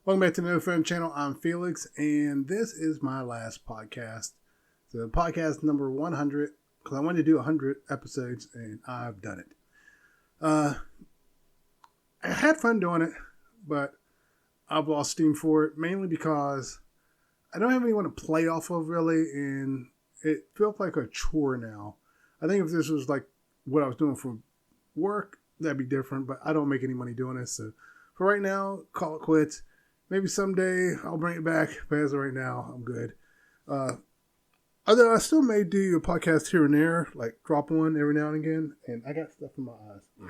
Welcome back to the No Friend channel. I'm Felix, and this is my last podcast. So podcast number 100, because I wanted to do 100 episodes, and I've done it. I had fun doing it, but I've lost steam for it, mainly because I don't have anyone to play off of, really, and it feels like a chore now. I think if this was like what I was doing for work, that'd be different, but I don't make any money doing this, so for right now, call it quits. Maybe someday I'll bring it back, but as of right now, I'm good. Although I still may do a podcast here and there, like drop one every now and again, and I got stuff in my eyes.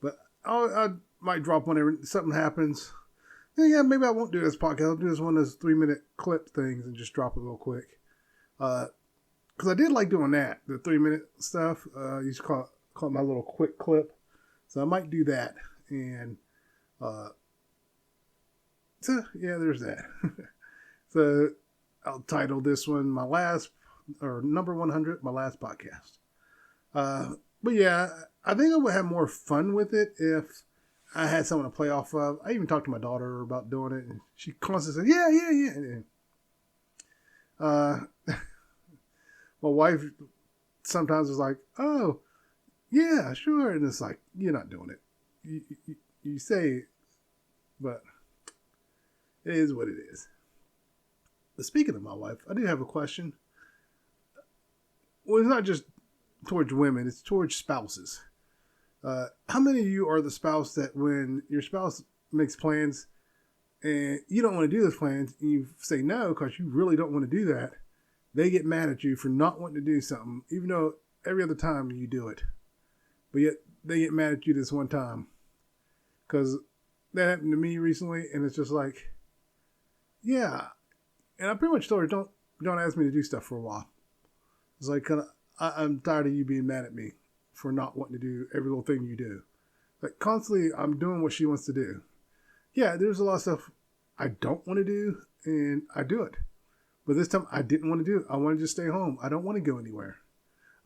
But I might drop one every something happens. Yeah, maybe I won't do this podcast. I'll do this one of those 3-minute clip things and just drop it real quick. Because I did like doing that, the 3-minute stuff. I used to call it my little quick clip. So I might do that. And so, yeah, there's that. So, I'll title this one number 100, my last podcast. But yeah, I think I would have more fun with it if I had someone to play off of. I even talked to my daughter about doing it, and she constantly said, yeah. My wife sometimes is like, oh, yeah, sure. And it's like, you're not doing it. You say, but it is what it is. But speaking of my wife, I do have a question. Well, it's not just towards women, it's towards spouses. How many of you are the spouse that when your spouse makes plans and you don't want to do those plans, and you say no because you really don't want to do that, they get mad at you for not wanting to do something, even though every other time you do it. But yet they get mad at you this one time. Because that happened to me recently, and it's just like, yeah. And I pretty much told her, don't ask me to do stuff for a while. It's like, I'm tired of you being mad at me for not wanting to do every little thing you do. Like, constantly, I'm doing what she wants to do. Yeah, there's a lot of stuff I don't want to do, and I do it. But this time, I didn't want to do it. I want to just stay home. I don't want to go anywhere.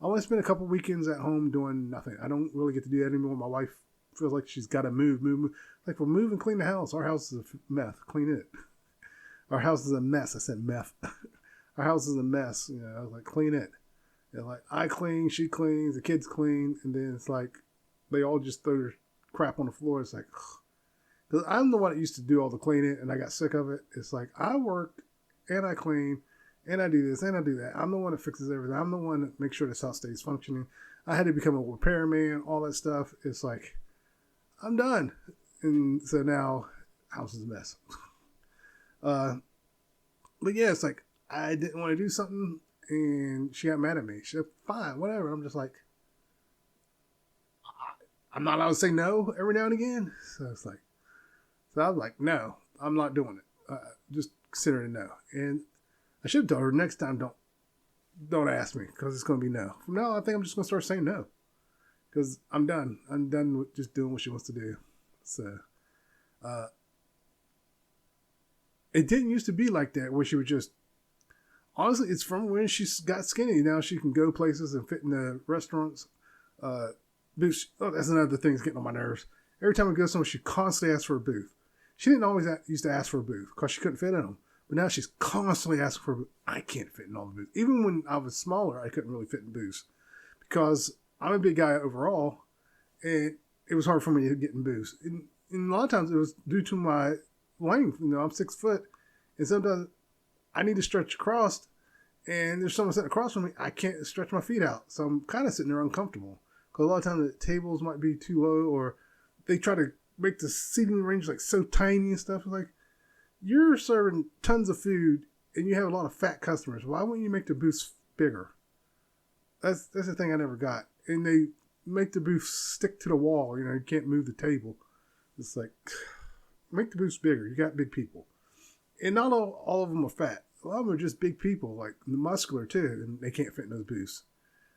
I want to spend a couple weekends at home doing nothing. I don't really get to do that anymore. My wife feels like she's got to move. Like, we'll move and clean the house. Our house is a mess. Clean it. Our house is a mess. I said meth. Our house is a mess. You know, I was like, clean it. And like, I clean, she cleans, the kids clean, and then it's like, they all just throw their crap on the floor. It's like, because I'm the one that used to do all the cleaning, and I got sick of it. It's like, I work, and I clean, and I do this, and I do that. I'm the one that fixes everything. I'm the one that makes sure this house stays functioning. I had to become a repairman, all that stuff. It's like, I'm done. And so now, house is a mess. But yeah, it's like, I didn't want to do something, and she got mad at me. She said, fine, whatever. I'm just like, I'm not allowed to say no every now and again. So it's like, so I was like, no, I'm not doing it. Just consider it a no. And I should have told her next time, don't ask me, because it's going to be no. From now on, I think I'm just going to start saying no, because I'm done. I'm done with just doing what she wants to do. So, it didn't used to be like that, where she would just, honestly, it's from when she got skinny. Now she can go places and fit in the restaurants. Booths. Oh, that's another thing that's getting on my nerves. Every time I go somewhere, she constantly asks for a booth. She didn't always used to ask for a booth because she couldn't fit in them. But now she's constantly asking for a booth. I can't fit in all the booths. Even when I was smaller, I couldn't really fit in booths because I'm a big guy overall, and it was hard for me to get in booths. And a lot of times it was due to my length. You know, I'm 6 foot, and sometimes I need to stretch across, and there's someone sitting across from me. I can't stretch my feet out, so I'm kind of sitting there uncomfortable. Because a lot of times the tables might be too low, or they try to make the seating range like so tiny and stuff. It's like, you're serving tons of food, and you have a lot of fat customers. Why wouldn't you make the booths bigger? That's the thing I never got. And they make the booth stick to the wall. You know, you can't move the table. It's like, make the booths bigger. You got big people. And not all of them are fat. A lot of them are just big people, like muscular too, and they can't fit in those booths.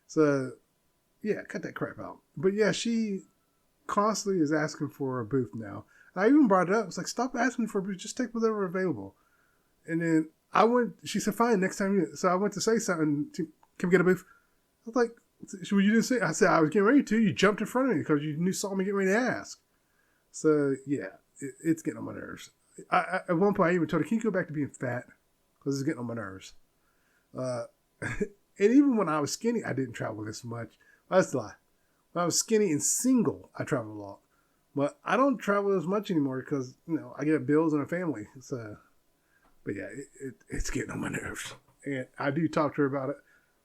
So, yeah, cut that crap out. But yeah, she constantly is asking for a booth now. And I even brought it up. It's like, stop asking for a booth. Just take whatever available. And then she said, fine, next time so I went to say something. Can we get a booth? I was like, well, you didn't say. I said, I was getting ready to. You jumped in front of me because you saw me get ready to ask. So, yeah, it's getting on my nerves. At one point, I even told her, "Can you go back to being fat? Because it's getting on my nerves." And even when I was skinny, I didn't travel this much. That's a lie. When I was skinny and single, I traveled a lot. But I don't travel as much anymore because, I get bills and a family. So, but yeah, it's getting on my nerves. And I do talk to her about it.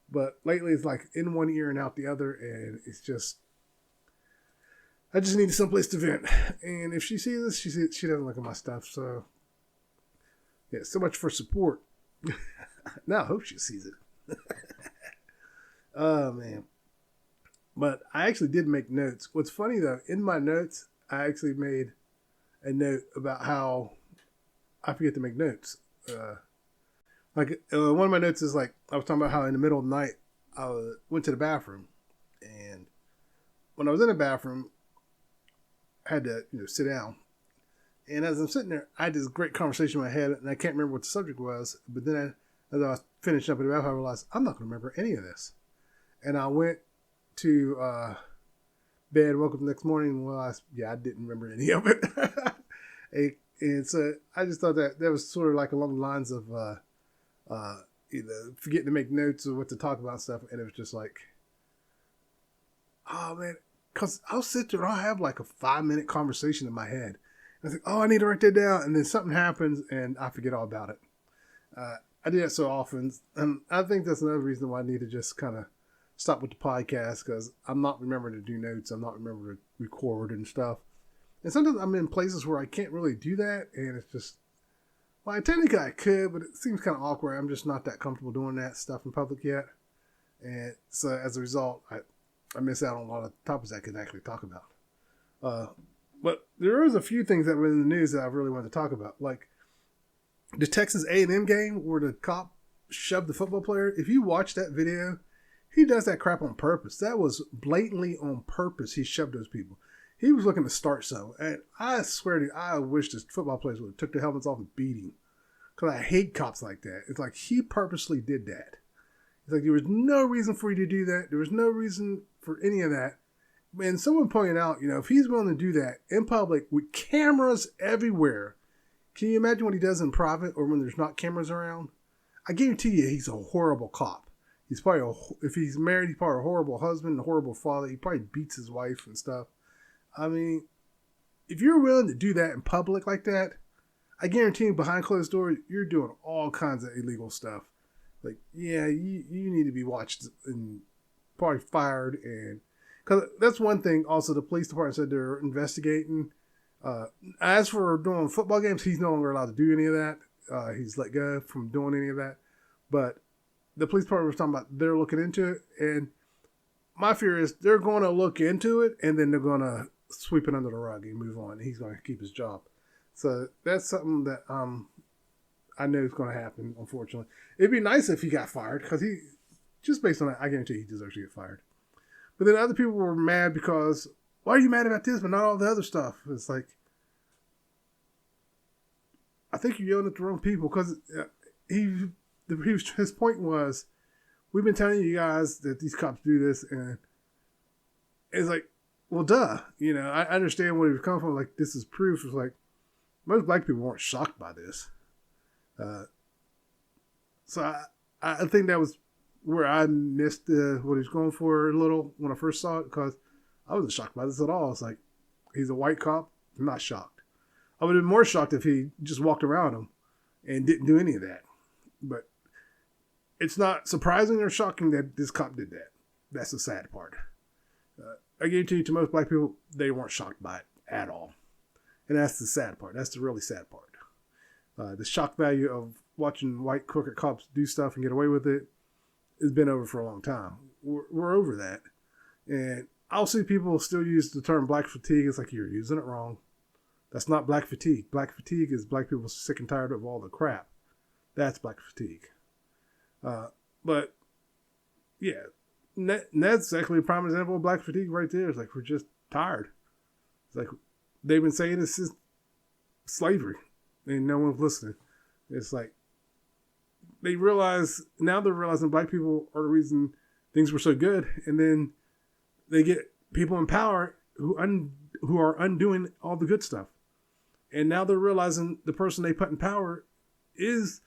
But lately it's like in one ear and out the other. And it's just, I just need someplace to vent. And if she sees this, she doesn't look at my stuff. So, yeah, so much for support. Now I hope she sees it. Oh, man. But I actually did make notes. What's funny, though, in my notes, I actually made a note about how I forget to make notes. One of my notes is like, I was talking about how in the middle of the night, I went to the bathroom. And when I was in the bathroom, I had to, sit down. And as I'm sitting there, I had this great conversation in my head, and I can't remember what the subject was. But then as I was finishing up in the bathroom, I realized I'm not going to remember any of this. And I went to bed, woke up the next morning, and realized, I didn't remember any of it. and so I just thought that was sort of like along the lines of forgetting to make notes or what to talk about and stuff. And it was just like, oh man, because I'll sit there and I'll have like a 5-minute conversation in my head. And I think, I need to write that down. And then something happens and I forget all about it. I do that so often. And I think that's another reason why I need to just kind of stop with the podcast, because I'm not remembering to do notes. I'm not remembering to record and stuff. And sometimes I'm in places where I can't really do that. And it's just, well, technically I could, but it seems kind of awkward. I'm just not that comfortable doing that stuff in public yet. And so as a result, I miss out on a lot of topics I could actually talk about. But there is a few things that were in the news that I really wanted to talk about. Like the Texas A&M game where the cop shoved the football player. If you watch that video, he does that crap on purpose. That was blatantly on purpose. He shoved those people. He was looking to start some. And I swear to you, I wish the football players would have took their helmets off and beat him. Because I hate cops like that. It's like he purposely did that. It's like there was no reason for you to do that. There was no reason for any of that. And someone pointed out, if he's willing to do that in public with cameras everywhere, can you imagine what he does in private or when there's not cameras around? I guarantee you he's a horrible cop. He's probably, if he's married, he's probably a horrible husband, a horrible father. He probably beats his wife and stuff. I mean, if you're willing to do that in public like that, I guarantee you behind closed doors, you're doing all kinds of illegal stuff. Like, yeah, you need to be watched and probably fired. And because that's one thing. Also, the police department said they're investigating. As for doing football games, he's no longer allowed to do any of that. He's let go from doing any of that. But the police department was talking about they're looking into it. And my fear is they're going to look into it and then they're going to sweep it under the rug and move on. And he's going to keep his job. So that's something that I know is going to happen, unfortunately. It'd be nice if he got fired because he, just based on that, I guarantee he deserves to get fired. But then other people were mad because, why are you mad about this but not all the other stuff? It's like, I think you're yelling at the wrong people because his point was, we've been telling you guys that these cops do this, and it's like, well, duh. I understand where he was coming from. Like, this is proof. It's like, most black people weren't shocked by this. So I think that was where I missed what he was going for a little when I first saw it, because I wasn't shocked by this at all. It's like, he's a white cop. I'm not shocked. I would have been more shocked if he just walked around him and didn't do any of that. But it's not surprising or shocking that this cop did that. That's the sad part. I guarantee you, to most black people, they weren't shocked by it at all. And that's the sad part. That's the really sad part. The shock value of watching white crooked cops do stuff and get away with it has been over for a long time. We're over that. And I'll see people still use the term black fatigue. It's like, you're using it wrong. That's not black fatigue. Black fatigue is black people sick and tired of all the crap. That's black fatigue. But yeah, that's actually a prime example of black fatigue right there. It's like, we're just tired. It's like, they've been saying this since slavery and no one's listening. It's like, they're realizing black people are the reason things were so good. And then they get people in power who are undoing all the good stuff. And now they're realizing the person they put in power is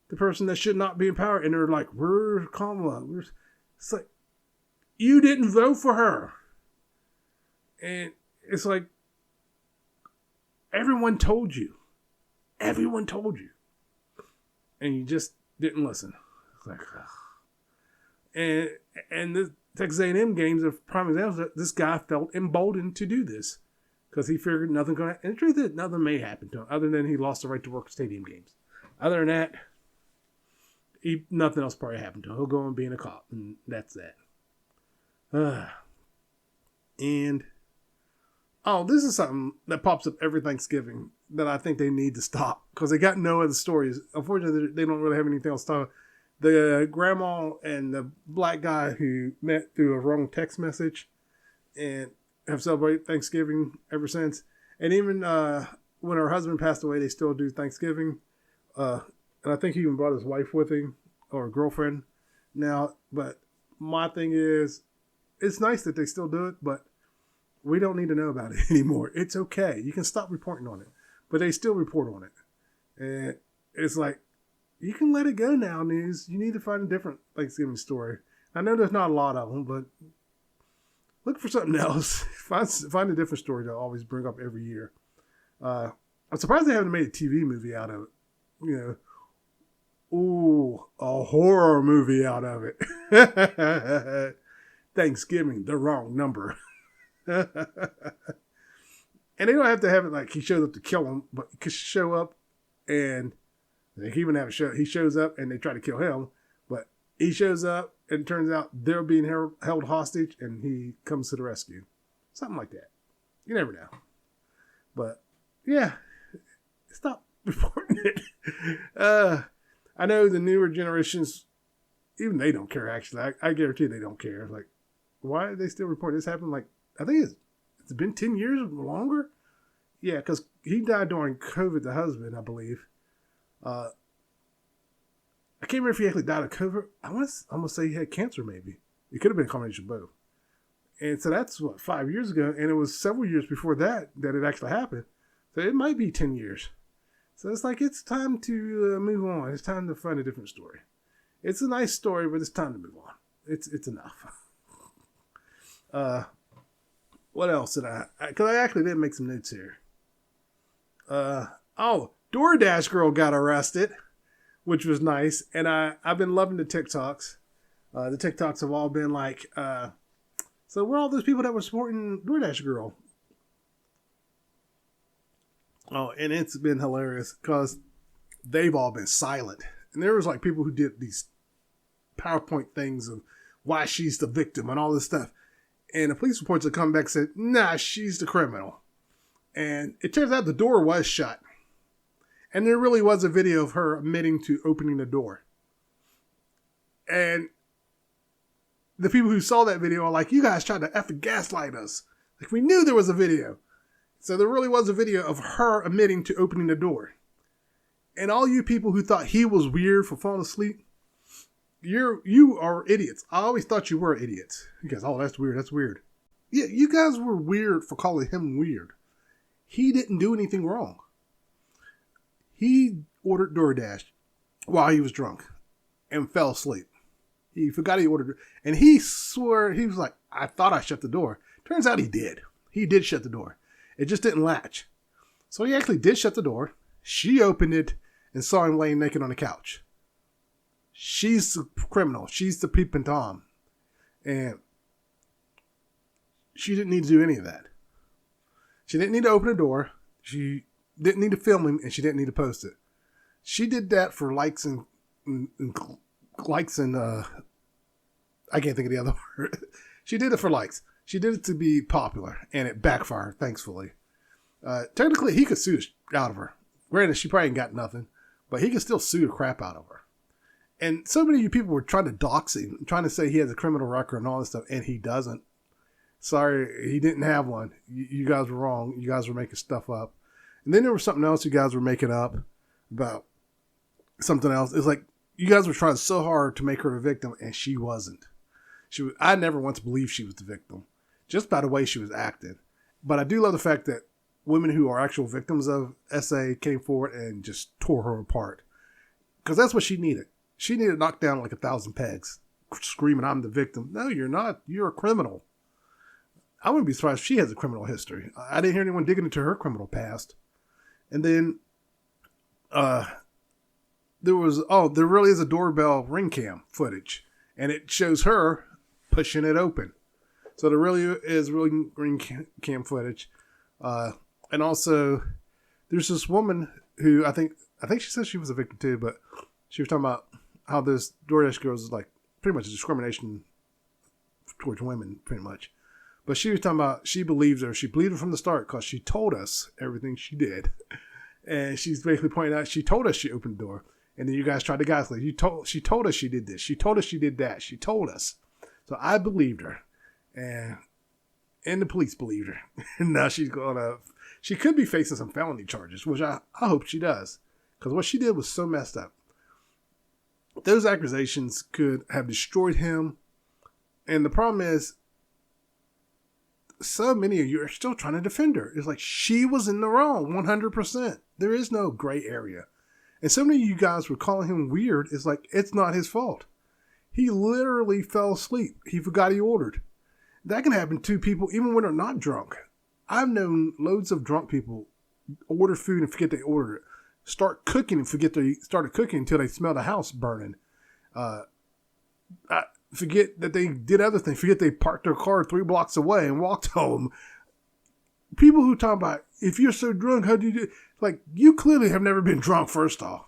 the person that should not be in power. And they're like, where's Kamala? It's like, you didn't vote for her. And it's like, everyone told you. Everyone told you. And you just didn't listen. It's like, ugh. And the Texas A&M games are prime examples that this guy felt emboldened to do this. Because he figured nothing going to happen. And the truth is, nothing may happen to him. Other than he lost the right to work stadium games. Other than that, nothing else probably happened to him. He'll go on being a cop. And that's that. This is something that pops up every Thanksgiving that I think they need to stop. Because they got no other stories. Unfortunately, they don't really have anything else to talk about. The grandma and the black guy who met through a wrong text message and have celebrated Thanksgiving ever since. And even when her husband passed away, they still do Thanksgiving. And I think he even brought his wife with him or girlfriend now. But my thing is, it's nice that they still do it, but we don't need to know about it anymore. It's okay. You can stop reporting on it. But they still report on it. And it's like, you can let it go now, news. You need to find a different Thanksgiving story. I know there's not a lot of them, but look for something else. Find a different story to always bring up every year. I'm surprised they haven't made a TV movie out of it. A horror movie out of it. Thanksgiving, the wrong number. And they don't have to have it like he shows up to kill him, but he could show up and they even have a show. He shows up and they try to kill him, but he shows up and it turns out they're being held hostage and he comes to the rescue. Something like that. You never know. But yeah, stop reporting it. I know the newer generations, even they don't care actually. I guarantee they don't care. Like, why are they still reporting this happened? Like, I think it's been 10 years or longer. Yeah, because he died during COVID, the husband, I believe. I can't remember if he actually died of COVID. I'm going to say he had cancer, maybe. It could have been a combination of both. And so that's, 5 years ago. And it was several years before that it actually happened. So it might be 10 years. So it's like, it's time to move on. It's time to find a different story. It's a nice story, but it's time to move on. It's enough. What else did because I actually did make some notes here. DoorDash girl got arrested, which was nice. And I've been loving the TikToks. The TikToks have all been like, so we're all those people that were supporting DoorDash girl. Oh, and it's been hilarious because they've all been silent. And there was like people who did these PowerPoint things of why she's the victim and all this stuff. And the police reports have come back and said, nah, she's the criminal. And it turns out the door was shut. And there really was a video of her admitting to opening the door. And the people who saw that video are like, you guys tried to effing gaslight us. Like, we knew there was a video. So there really was a video of her admitting to opening the door. And all you people who thought he was weird for falling asleep, you are idiots. I always thought you were idiots. You guys, oh, that's weird. That's weird. Yeah, you guys were weird for calling him weird. He didn't do anything wrong. He ordered DoorDash while he was drunk and fell asleep. He forgot he ordered it. And he swore, he was like, I thought I shut the door. Turns out he did. He did shut the door. It just didn't latch. So he actually did shut the door. She opened it and saw him laying naked on the couch. She's the criminal. She's the peeping Tom. And she didn't need to do any of that. She didn't need to open the door. She didn't need to film him, and she didn't need to post it. She did that for likes and I can't think of the other word. She did it for likes. She did it to be popular, and it backfired, thankfully. Technically, he could sue out of her. Granted, she probably ain't got nothing, but he could still sue the crap out of her. And so many of you people were trying to dox him, trying to say he has a criminal record and all this stuff, and he doesn't. Sorry, he didn't have one. You guys were wrong. You guys were making stuff up. And then there was something else you guys were making up about something else. It's like you guys were trying so hard to make her the victim, and she wasn't. I never once believed she was the victim, just by the way she was acting. But I do love the fact that women who are actual victims of SA came forward and just tore her apart. Because that's what she needed. She needed knocked down like 1,000 pegs, screaming, "I'm the victim." No, you're not. You're a criminal. I wouldn't be surprised if she has a criminal history. I didn't hear anyone digging into her criminal past. And then there really is a doorbell ring cam footage. And it shows her pushing it open. So there really is ring cam footage. And also, there's this woman who I think she said she was a victim too, but she was talking about how this DoorDash girl is like pretty much a discrimination towards women, pretty much. But she was talking about she believes her. She believed her from the start because she told us everything she did. And she's basically pointing out she told us she opened the door. And then you guys tried to gaslight. She told us she did this. She told us she did that. She told us. So I believed her. And the police believed her. And now she could be facing some felony charges, which I hope she does. Because what she did was so messed up. Those accusations could have destroyed him. And the problem is, so many of you are still trying to defend her. It's like she was in the wrong 100%. There is no gray area. And so many of you guys were calling him weird. It's like, it's not his fault. He literally fell asleep. He forgot he ordered. That can happen to people even when they're not drunk. I've known loads of drunk people order food and forget they ordered it. Start cooking and forget they started cooking until they smell the house burning. Forget that they did other things. Forget they parked their car 3 blocks away and walked home. People who talk about, if you're so drunk, how do you do it? Like, you clearly have never been drunk, first off.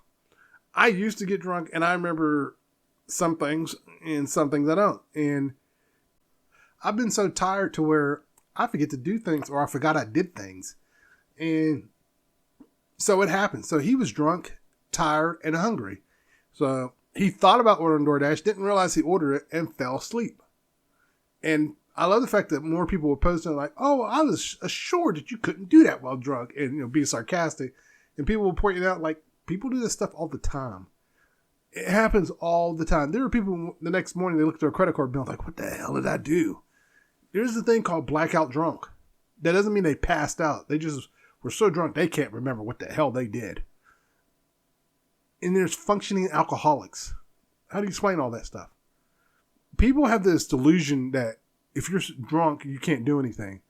I used to get drunk, and I remember some things and some things I don't. And I've been so tired to where I forget to do things, or I forgot I did things. And so it happened. So he was drunk, tired, and hungry. So he thought about ordering DoorDash, didn't realize he ordered it, and fell asleep. And I love the fact that more people were posting like, "Oh, I was assured that you couldn't do that while drunk," and being sarcastic. And people were pointing out like, people do this stuff all the time. It happens all the time. There are people the next morning they look at their credit card bill like, "What the hell did I do?" There's a thing called blackout drunk. That doesn't mean they passed out. They just were so drunk they can't remember what the hell they did. And there's functioning alcoholics. How do you explain all that stuff? People have this delusion that if you're drunk, you can't do anything.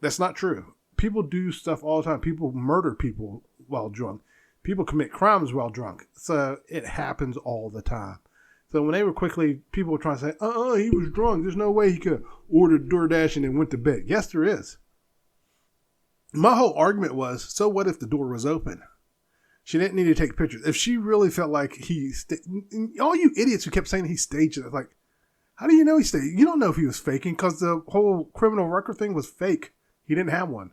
That's not true. People do stuff all the time. People murder people while drunk. People commit crimes while drunk. So it happens all the time. So when they were people were trying to say, he was drunk. There's no way he could have ordered DoorDash and then went to bed. Yes, there is. My whole argument was, so what if the door was open? She didn't need to take pictures. If she really felt like all you idiots who kept saying he staged it, it's like, how do you know he staged? You don't know if he was faking because the whole criminal record thing was fake. He didn't have one.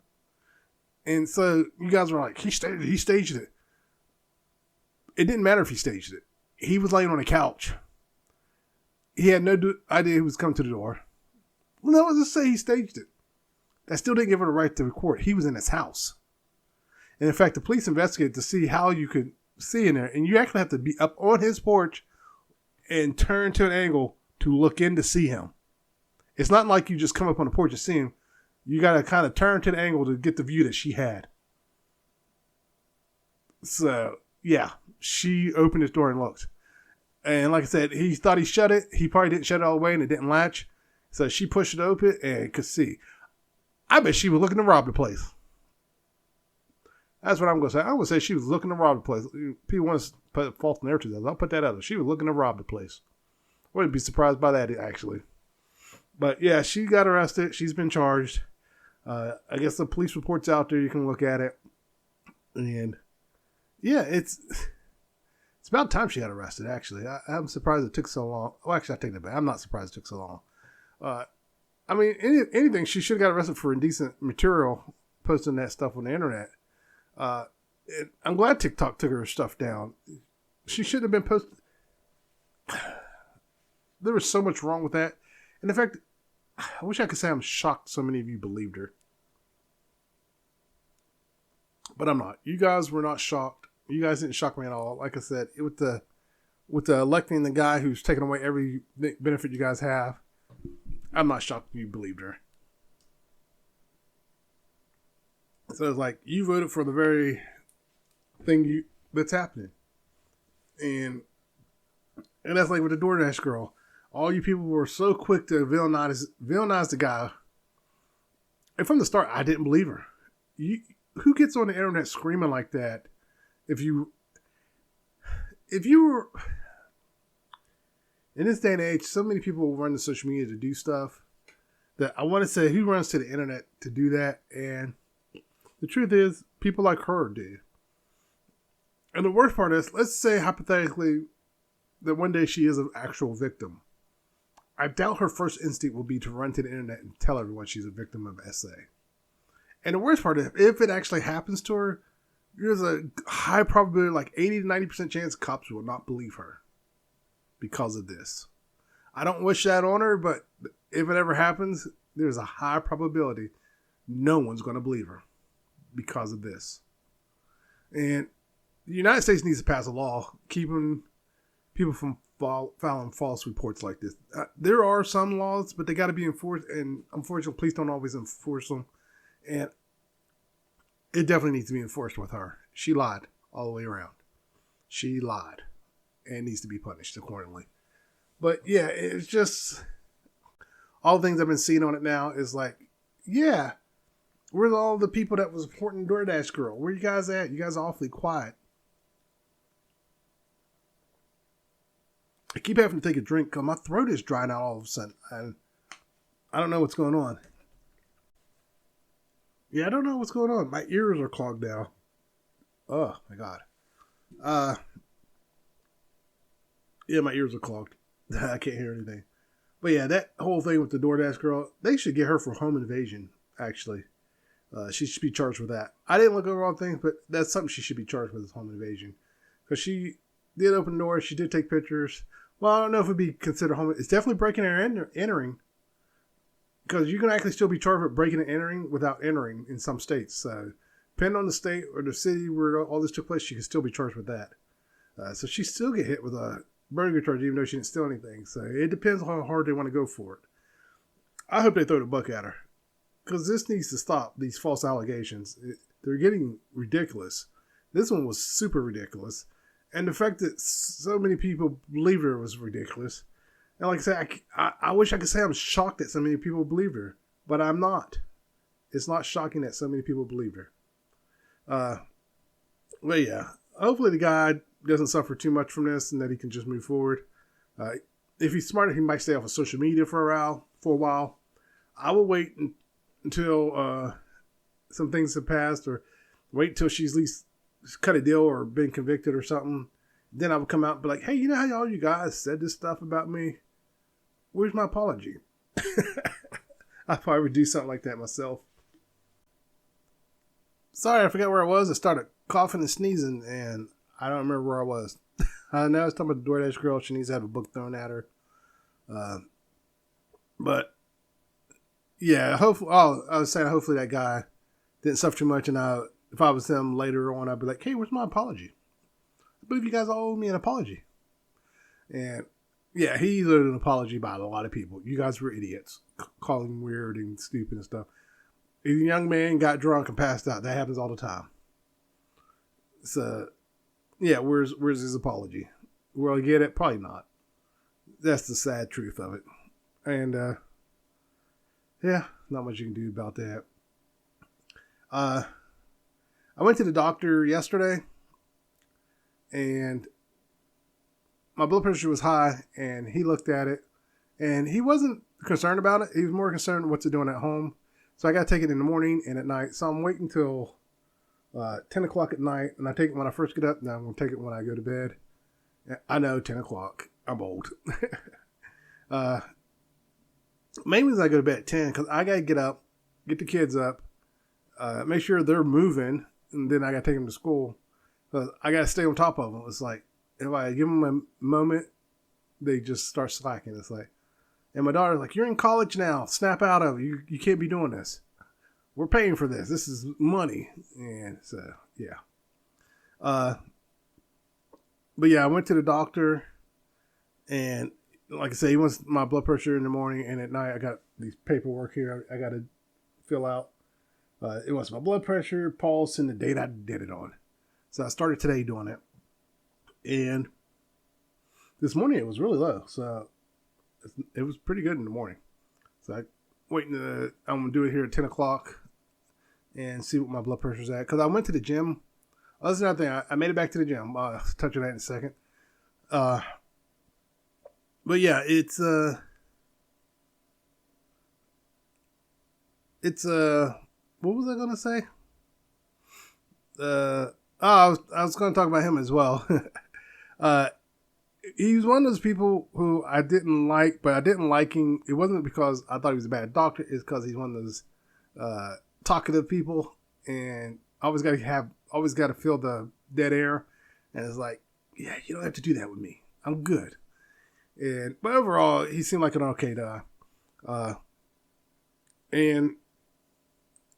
And so you guys were like, he staged it. It didn't matter if he staged it. He was laying on a couch. He had no idea he was coming to the door. Well, no, let's just say he staged it. That still didn't give her the right to record. He was in his house. And in fact, the police investigated to see how you could see in there. And you actually have to be up on his porch and turn to an angle to look in to see him. It's not like you just come up on the porch and see him. You got to kind of turn to the angle to get the view that she had. So, yeah, she opened his door and looked. And like I said, he thought he shut it. He probably didn't shut it all the way and it didn't latch. So she pushed it open and could see. I bet she was looking to rob the place. That's what I'm going to say. I'm going to say she was looking to rob the place. People want to put false narratives. I'll put that out there. She was looking to rob the place. Wouldn't be surprised by that, actually. But yeah, she got arrested. She's been charged. I guess the police report's out there. You can look at it. And yeah, it's about time she got arrested, actually. I'm surprised it took so long. Well, actually, I take that back. I'm not surprised it took so long. I mean, anything, she should have got arrested for indecent material, posting that stuff on the internet. I'm glad TikTok took her stuff down. She shouldn't have been posted. There was so much wrong with that. And in fact, I wish I could say I'm shocked so many of you believed her. But I'm not. You guys were not shocked. You guys didn't shock me at all. Like I said, with the electing the guy who's taking away every benefit you guys have, I'm not shocked you believed her. So it's like, you voted for the very thing that's happening. And that's like with the DoorDash girl. All you people were so quick to villainize the guy. And from the start, I didn't believe her. Who gets on the internet screaming like that? If you were in this day and age, so many people run to social media to do stuff that I want to say, who runs to the internet to do that? And the truth is, people like her do. And the worst part is, let's say hypothetically that one day she is an actual victim. I doubt her first instinct will be to run to the internet and tell everyone she's a victim of SA. And the worst part is, if it actually happens to her, there's a high probability, like 80 to 90% chance, cops will not believe her because of this. I don't wish that on her, but if it ever happens, there's a high probability no one's going to believe her because of this. And the United States needs to pass a law keeping people from filing false reports like this. There are some laws, but they got to be enforced, and unfortunately, police don't always enforce them. And it definitely needs to be enforced with her. She lied all the way around. She lied and needs to be punished accordingly. But yeah, it's just all the things I've been seeing on it now is like, yeah, where's all the people that was supporting DoorDash girl? Where you guys at? You guys are awfully quiet. I keep having to take a drink because my throat is drying out all of a sudden. And I don't know what's going on. Yeah, I don't know what's going on. My ears are clogged now. Oh, my God. Yeah, my ears are clogged. I can't hear anything. But yeah, that whole thing with the DoorDash girl, they should get her for home invasion, actually. She should be charged with that. I didn't look over all things, but that's something she should be charged with, is home invasion. Because she did open the door. She did take pictures. Well, I don't know if it would be considered home. It's definitely breaking and entering. Because you can actually still be charged with breaking and entering without entering in some states. So, depending on the state or the city where all this took place, she can still be charged with that. So she still get hit with a burglary charge even though she didn't steal anything. So it depends on how hard they want to go for it. I hope they throw the book at her. Because this needs to stop, these false allegations. They're getting ridiculous. This one was super ridiculous. And the fact that so many people believed her was ridiculous. And like I said, I wish I could say I'm shocked that so many people believed her. But I'm not. It's not shocking that so many people believed her. But yeah, hopefully the guy doesn't suffer too much from this and that he can just move forward. If he's smart, he might stay off of social media for a while. I will wait until some things have passed, or wait until she's at least cut a deal or been convicted or something. Then I would come out and be like, hey, you know how all you guys said this stuff about me? Where's my apology? I probably would do something like that myself. Sorry, I forgot where I was. I started coughing and sneezing, and I don't remember where I was. I know I was talking about the DoorDash girl. She needs to have a book thrown at her. But, yeah, hopefully, I was saying hopefully that guy didn't suffer too much, and if I was him later on, I'd be like, hey, where's my apology? I believe you guys all owe me an apology. And, yeah, he owed an apology by a lot of people. You guys were idiots, calling him weird and stupid and stuff. A young man got drunk and passed out. That happens all the time. So, yeah, where's his apology? Will I get it? Probably not. That's the sad truth of it. And, yeah, not much you can do about that. I went to the doctor yesterday, and my blood pressure was high, and he looked at it, and he wasn't concerned about it. He was more concerned what's it doing at home. So I got to take it in the morning and at night. So I'm waiting until 10 o'clock at night, and I take it when I first get up. Now I'm going to take it when I go to bed. I know, 10 o'clock. I'm old. Mainly as I go to bed at 10, because I got to get up, get the kids up, make sure they're moving, and then I got to take them to school. I got to stay on top of them. It's like, if I give them a moment, they just start slacking. It's like, and my daughter's like, you're in college now. Snap out of it. You can't be doing this. We're paying for this. This is money. And so, yeah. But yeah, I went to the doctor, and like I say, he wants my blood pressure in the morning, and at night I got these paperwork here I got to fill out. It was my blood pressure, pulse, and the date I did it on. So I started today doing it. And this morning it was really low. So it was pretty good in the morning. So I'm going to do it here at 10 o'clock and see what my blood pressure's at. Because I went to the gym. Oh, that's another thing. I made it back to the gym. I'll touch on that in a second. But yeah, it's what was I going to say? I was going to talk about him as well. He's one of those people who I didn't like, but I didn't like him. It wasn't because I thought he was a bad doctor. It's because he's one of those talkative people, and always got to feel the dead air. And it's like, yeah, you don't have to do that with me. I'm good. But overall, he seemed like an okay guy. And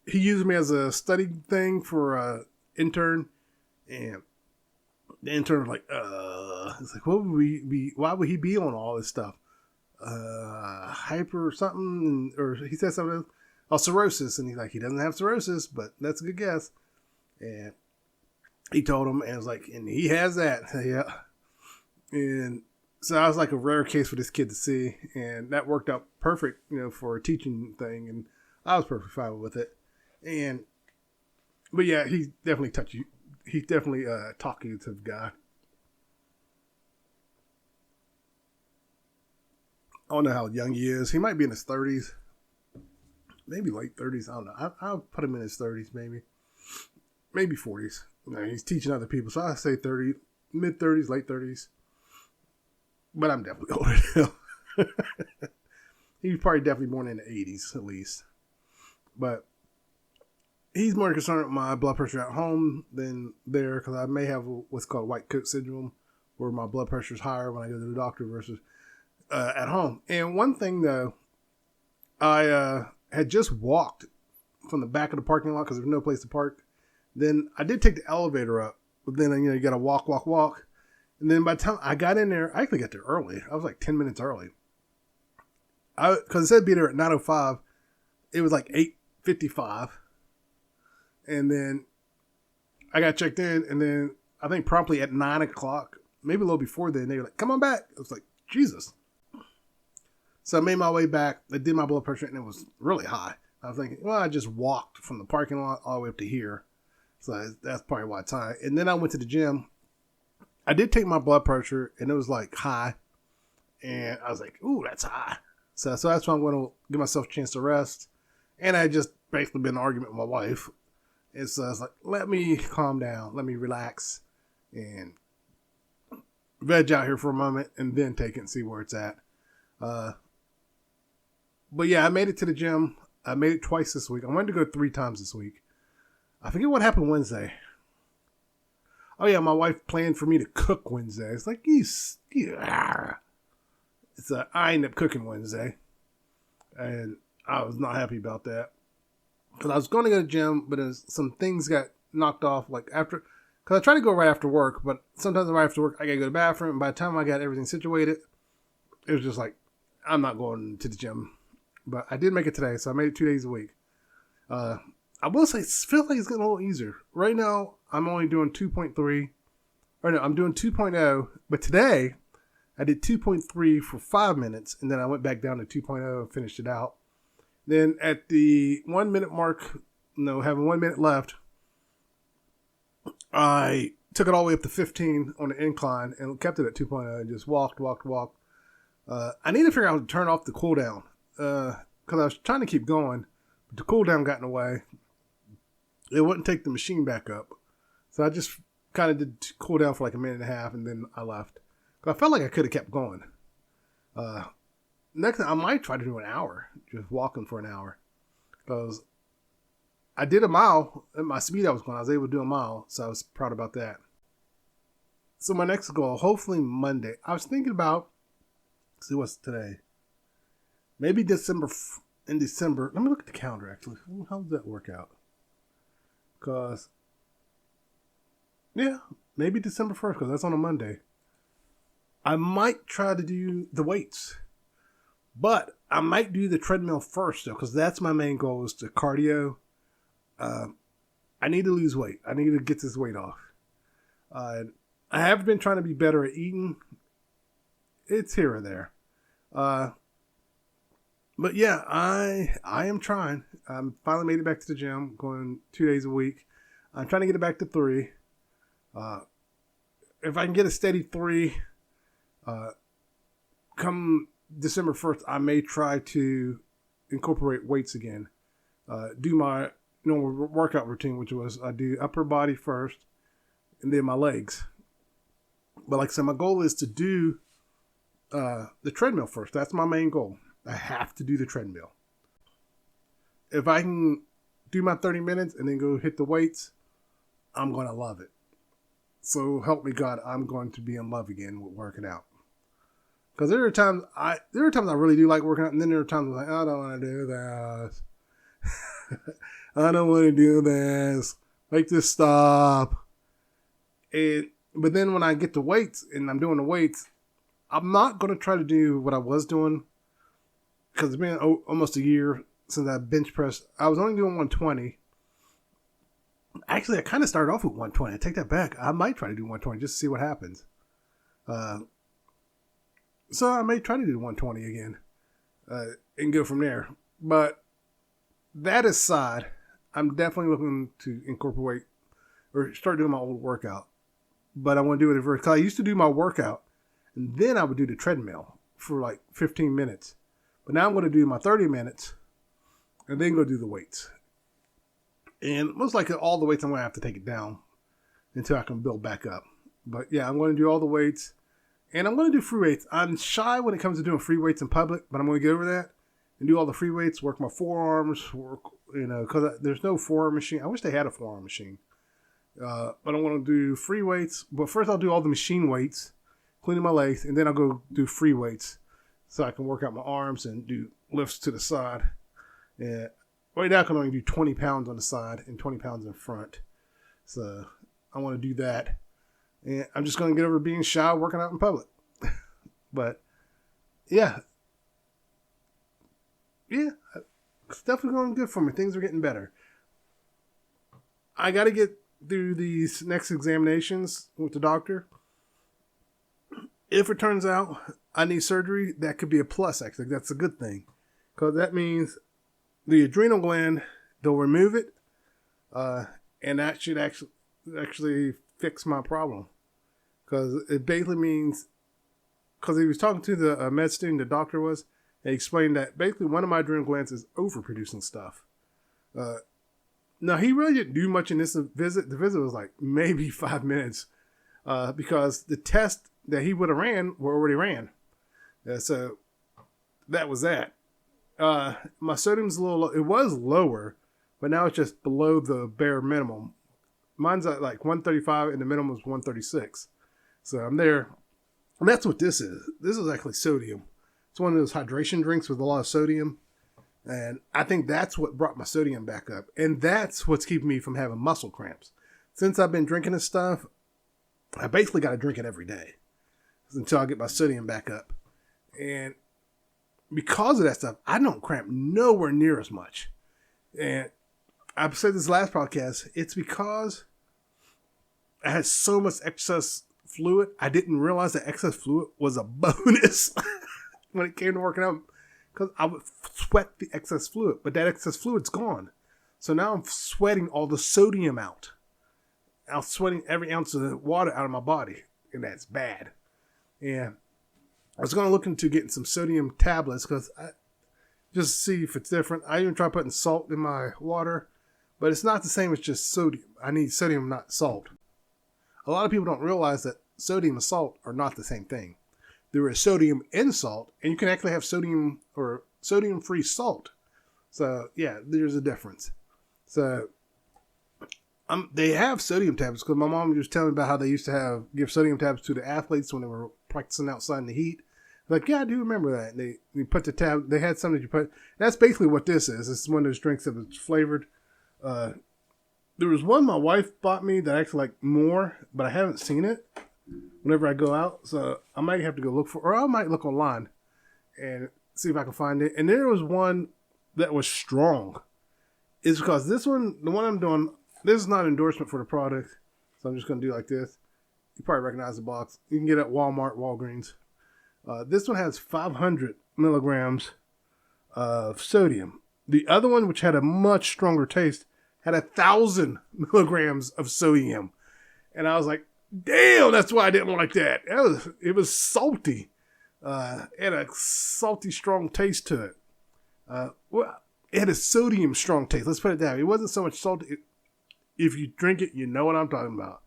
he used me as a study thing for an intern, and the intern was like, it's like, what would why would he be on all this stuff? Hyper or something, or he said something, cirrhosis, and he's like, he doesn't have cirrhosis, but that's a good guess. And he told him, and it was like, and he has that, yeah. And so I was like a rare case for this kid to see, and that worked out perfect, for a teaching thing, and I was perfectly fine with it. But yeah, he's definitely touchy. He's definitely a talkative guy. I don't know how young he is. He might be in his 30s. Maybe late 30s. I don't know. I'll put him in his 30s, maybe. Maybe 40s. He's teaching other people. So I say 30, mid 30s, late 30s. But I'm definitely older than him. He's probably definitely born in the 80s, at least. But he's more concerned with my blood pressure at home than there, because I may have what's called white coat syndrome, where my blood pressure is higher when I go to the doctor versus at home. And one thing, though, I had just walked from the back of the parking lot because there's no place to park. Then I did take the elevator up, but then, you got to walk. And then by the time I got in there, I actually got there early. I was like 10 minutes early. Because it said be there at 9:05. It was like 8:55. And then I got checked in, and then I think promptly at 9 o'clock, maybe a little before then, they were like, come on back. I was like, Jesus. So I made my way back. I did my blood pressure, and it was really high. I was thinking, well, I just walked from the parking lot all the way up to here. So that's probably why it's high. And then I went to the gym. I did take my blood pressure, and it was like high. And I was like, ooh, that's high. So that's why I'm going to give myself a chance to rest. And I just basically been in an argument with my wife. And so I was like, let me calm down. Let me relax and veg out here for a moment and then take it and see where it's at. But yeah, I made it to the gym. I made it twice this week. I wanted to go 3 times this week. I forget what happened Wednesday. Oh yeah, my wife planned for me to cook Wednesday. It's like, I ended up cooking Wednesday. And I was not happy about that. Because I was going to go to the gym, but some things got knocked off. Like after, because I try to go right after work, but sometimes right after work, I got to go to the bathroom. And by the time I got everything situated, it was just like, I'm not going to the gym. But I did make it today, so I made it 2 days a week. I will say, it feels like it's getting a little easier. Right now, I'm only doing 2.3. Or no, I'm doing 2.0. But today, I did 2.3 for 5 minutes, and then I went back down to 2.0 and finished it out. Then at the 1 minute mark, having 1 minute left, I took it all the way up to 15 on the incline and kept it at 2.0 and just walked. I need to figure out how to turn off the cooldown because I was trying to keep going, but the cooldown got in the way. It wouldn't take the machine back up. So I just kind of did cool down for like a minute and a half, and then I left. I felt like I could have kept going. Next time, I might try to do an hour, just walking for an hour. Because I did a mile at my speed I was going. I was able to do a mile, so I was proud about that. So my next goal, hopefully Monday. I was thinking about, let's see what's today. Maybe in December. Let me look at the calendar, actually. How does that work out? Because, yeah, maybe December 1st, because that's on a Monday. I might try to do the weights. But I might do the treadmill first, though, because that's my main goal is the cardio. I need to lose weight. I need to get this weight off. I have been trying to be better at eating. It's here or there. But yeah, I am trying. I finally made it back to the gym, going 2 days a week. I'm trying to get it back to 3. If I can get a steady 3, come December 1st, I may try to incorporate weights again. Do my normal workout routine, which was I do upper body first and then my legs. But like I said, my goal is to do the treadmill first. That's my main goal. I have to do the treadmill. If I can do my 30 minutes and then go hit the weights, I'm going to love it. So help me God, I'm going to be in love again with working out. Because there are times I really do like working out, and then there are times I'm like, I don't want to do this. I don't want to do this. Make this stop. But then when I get to weights and I'm doing the weights, I'm not going to try to do what I was doing, because it's been almost a year since I bench pressed. I was only doing 120. Actually, I kind of started off with 120. I take that back. I might try to do 120 just to see what happens. So I may try to do 120 again and go from there. But that aside, I'm definitely looking to incorporate or start doing my old workout. But I want to do it in reverse. Because I used to do my workout and then I would do the treadmill for like 15 minutes. But now I'm going to do my 30 minutes and then go do the weights. And most likely all the weights I'm going to have to take it down until I can build back up. But yeah, I'm going to do all the weights. And I'm going to do free weights. I'm shy when it comes to doing free weights in public, but I'm going to get over that and do all the free weights, work my forearms, because there's no forearm machine. I wish they had a forearm machine. But I'm going to do free weights. But first I'll do all the machine weights, cleaning my legs, and then I'll go do free weights so I can work out my arms and do lifts to the side. And right now I can only do 20 pounds on the side and 20 pounds in front. So I want to do that. And I'm just going to get over being shy working out in public. But, yeah. Yeah, it's definitely going good for me. Things are getting better. I got to get through these next examinations with the doctor. If it turns out I need surgery, that could be a plus, actually. That's a good thing. Because that means the adrenal gland, they'll remove it. And that should actually fix my problem. Because it basically means, because he was talking to the med student, the doctor was, and he explained that basically one of my adrenal glands is overproducing stuff. Now, he really didn't do much in this visit. The visit was like maybe 5 minutes because the test that he would have ran were already ran. So that was that. My sodium's a little low. It was lower, but now it's just below the bare minimum. Mine's at like 135 and the minimum is 136. So I'm there. And that's what this is. This is actually sodium. It's one of those hydration drinks with a lot of sodium. And I think that's what brought my sodium back up. And that's what's keeping me from having muscle cramps. Since I've been drinking this stuff, I basically got to drink it every day until I get my sodium back up. And because of that stuff, I don't cramp nowhere near as much. And I've said this last podcast, it's because I had so much excess fluid. I didn't realize that excess fluid was a bonus when it came to working out, because I would sweat the excess fluid, but that excess fluid's gone. So now I'm sweating all the sodium out. I'm sweating every ounce of the water out of my body, and that's bad. And I was going to look into getting some sodium tablets because just to see if it's different. I even tried putting salt in my water, but it's not the same as just sodium. I need sodium, not salt. A lot of people don't realize that sodium and salt are not the same thing. There is sodium in salt, and you can actually have sodium or sodium-free salt. So, yeah, there's a difference. So, they have sodium tablets because my mom was telling me about how they used to give sodium tablets to the athletes when they were practicing outside in the heat. Like, yeah, I do remember that. They put the tab. They had something that you put. That's basically what this is. It's one of those drinks that was flavored. There was one my wife bought me that I actually like more, but I haven't seen it whenever I go out. So I might have to go look for, or I might look online and see if I can find it. And there was one that was strong. is because this one, the one I'm doing, this is not an endorsement for the product. So I'm just going to do like this. You probably recognize the box. You can get it at Walmart, Walgreens. This one has 500 milligrams of sodium. The other one, which had a much stronger taste, had 1,000 milligrams of sodium. And I was like, damn, that's why I didn't like that. It was salty. It had a salty, strong taste to it. Well, it had a sodium strong taste. Let's put it that way. It wasn't so much salty. If you drink it, you know what I'm talking about.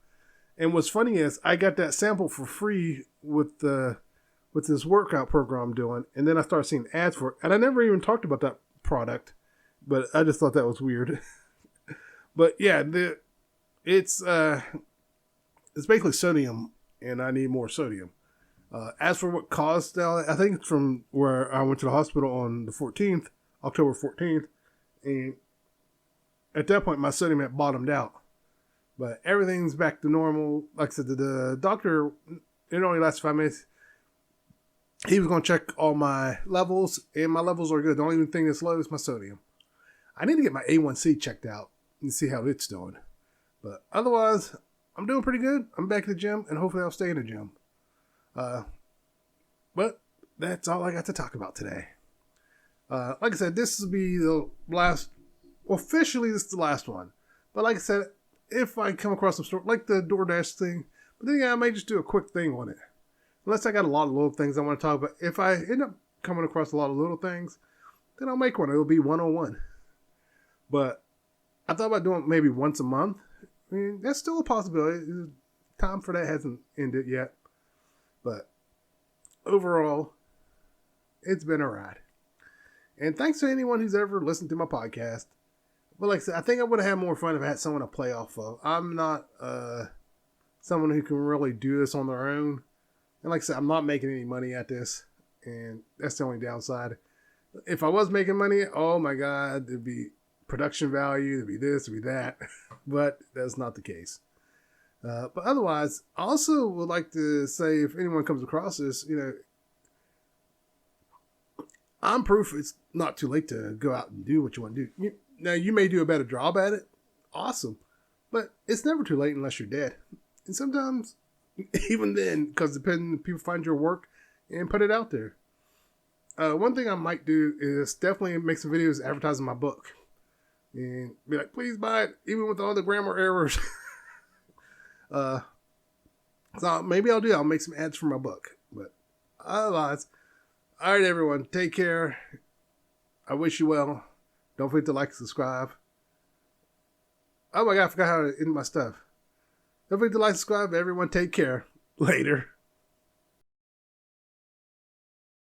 And what's funny is I got that sample for free with this workout program I'm doing. And then I started seeing ads for it. And I never even talked about that product. But I just thought that was weird. But yeah, it's basically sodium. And I need more sodium. As for what caused that, I think it's from where I went to the hospital on the 14th, October 14th. And at that point, my sodium had bottomed out. But everything's back to normal. Like I said, the doctor, it only lasted 5 minutes. He was going to check all my levels, and my levels are good. The only thing that's low is my sodium. I need to get my A1C checked out and see how it's doing. But otherwise, I'm doing pretty good. I'm back at the gym, and hopefully I'll stay in the gym. But that's all I got to talk about today. Like I said, this will be the last. Officially, this is the last one. But like I said, if I come across some store like the DoorDash thing, but then I may just do a quick thing on it. Unless I got a lot of little things I want to talk about. If I end up coming across a lot of little things, then I'll make one. It'll be 101. But I thought about doing it maybe once a month. I mean, that's still a possibility. Time for that hasn't ended yet. But overall, it's been a ride. And thanks to anyone who's ever listened to my podcast. But like I said, I think I would have had more fun if I had someone to play off of. I'm not someone who can really do this on their own. And like I said, I'm not making any money at this. And that's the only downside. If I was making money, oh my God, there'd be production value, there'd be this, there'd be that. But that's not the case. But otherwise, I also would like to say if anyone comes across this, I'm proof it's not too late to go out and do what you want to do. Now, you may do a better job at it. Awesome. But it's never too late unless you're dead. And sometimes, even then, because depending, people find your work and put it out there. One thing I might do is definitely make some videos advertising my book. And be like, please buy it, even with all the grammar errors. So maybe I'll do that. I'll make some ads for my book. But otherwise, all right, everyone, take care. I wish you well. Don't forget to like and subscribe. Oh my God, I forgot how to end my stuff. Don't forget to like and subscribe. Everyone, take care. Later.